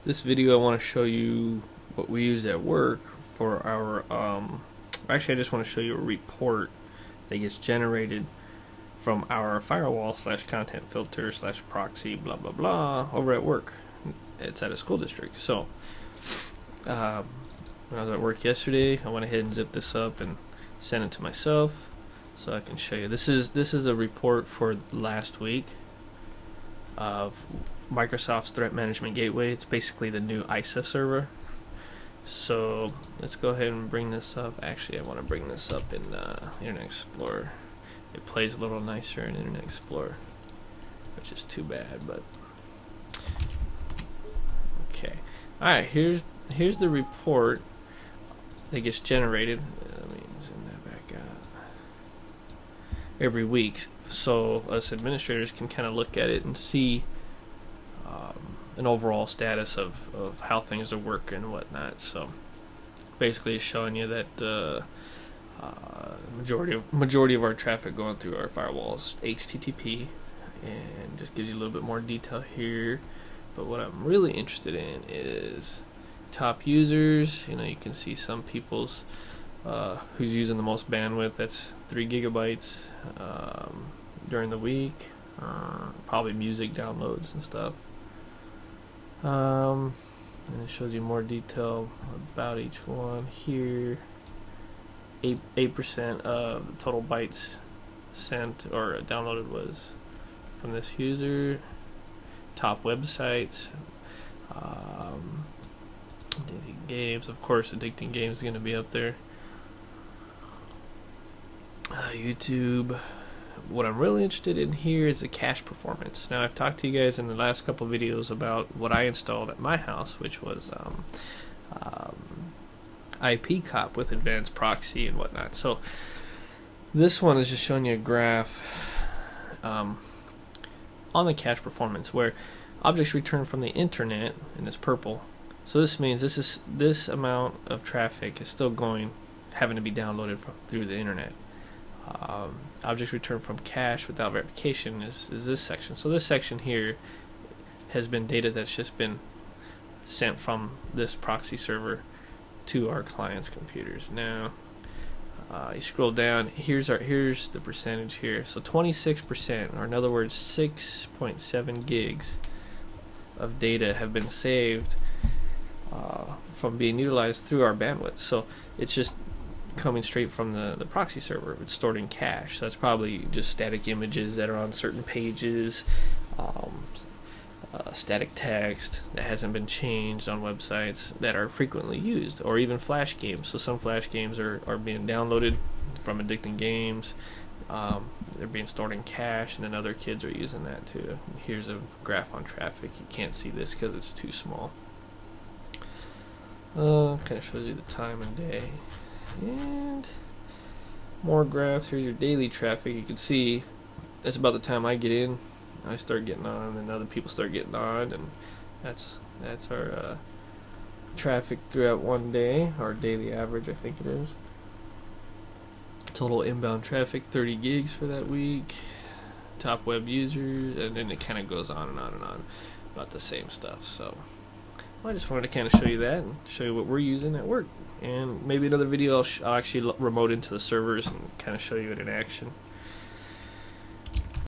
This video I want to show you what we use at work for our actually I just want to show you a report that gets generated from our firewall / content filter / proxy blah blah blah over at work. It's at a school district. So when I was at work yesterday, I went ahead and zipped this up and sent it to myself so I can show you. This is a report for last week of Microsoft's Threat Management Gateway. It's basically the new ISA server. So let's go ahead and bring this up. Actually, I want to bring this up in Internet Explorer. It plays a little nicer in Internet Explorer, which is too bad, but okay. Alright, here's the report that gets generated. Let me zoom that back out. Every week, so us administrators can kind of look at it and see an overall status of how things are working and whatnot. So basically it's showing you that majority of our traffic going through our firewalls HTTP, and just gives you a little bit more detail here. But what I'm really interested in is top users. You know, you can see some people's who's using the most bandwidth. That's 3 gigabytes during the week. Probably music downloads and stuff. And it shows you more detail about each one here. 8% of the total bytes sent or downloaded was from this user. Top websites, addicting games. Of course, addicting games is going to be up there. YouTube. What I'm really interested in here is the cache performance. Now, I've talked to you guys in the last couple videos about what I installed at my house, which was IP cop with advanced proxy and whatnot. So this one is just showing you a graph on the cache performance where objects returned from the internet, and it's purple. So this means this amount of traffic is still having to be downloaded through the internet. Objects returned from cache without verification is this section. So this section here has been data that's just been sent from this proxy server to our clients' computers. Now you scroll down, here's the percentage here. So 26%, or in other words 6.7 gigs of data have been saved from being utilized through our bandwidth. So it's just coming straight from the proxy server. It's stored in cache. So that's probably just static images that are on certain pages, static text that hasn't been changed on websites that are frequently used, or even flash games. So some flash games are being downloaded from addicting games. They're being stored in cache, and then other kids are using that too. Here's a graph on traffic. You can't see this because it's too small. Kind of shows you the time and day. And more graphs. Here's your daily traffic. You can see that's about the time I get in. I start getting on, and other people start getting on, and that's our traffic throughout one day, our daily average, I think it is. Total inbound traffic 30 gigs for that week. Top web users, and then it kind of goes on and on and on about the same stuff. So I just wanted to kind of show you that and show you what we're using at work. And maybe another video I'll actually remote into the servers and kind of show you it in action.